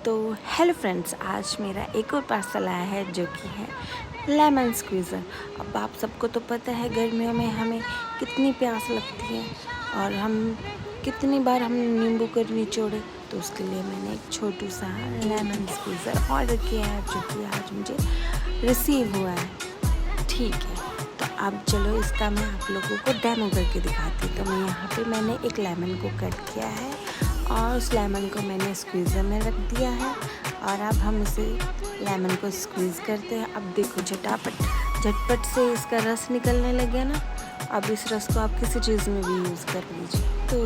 तो hello friends, आज मेरा एक और पार्सल आया है जो कि है लेमन स्क्वीज़र। अब आप सबको तो पता है गर्मियों में हमें कितनी प्यास लगती है और हम कितनी बार हम नींबू को निचोड़े, तो उसके लिए मैंने एक छोटू सा लेमन स्क्वीज़र ऑर्डर किया है जो कि आज मुझे रिसीव हुआ है। ठीक है, तो अब चलो इसका मैं आप लोगों को डेमो करके दिखाती हूँ। तो मैं यहाँ पे मैंने एक लेमन को कट किया है और उस लेमन को मैंने स्क्वीज़र में रख दिया है और अब हम इसे लेमन को स्क्वीज़ करते हैं। अब देखो झटपट से इसका रस निकलने लग गया ना। अब इस रस को आप किसी चीज़ में भी यूज़ कर लीजिए। तो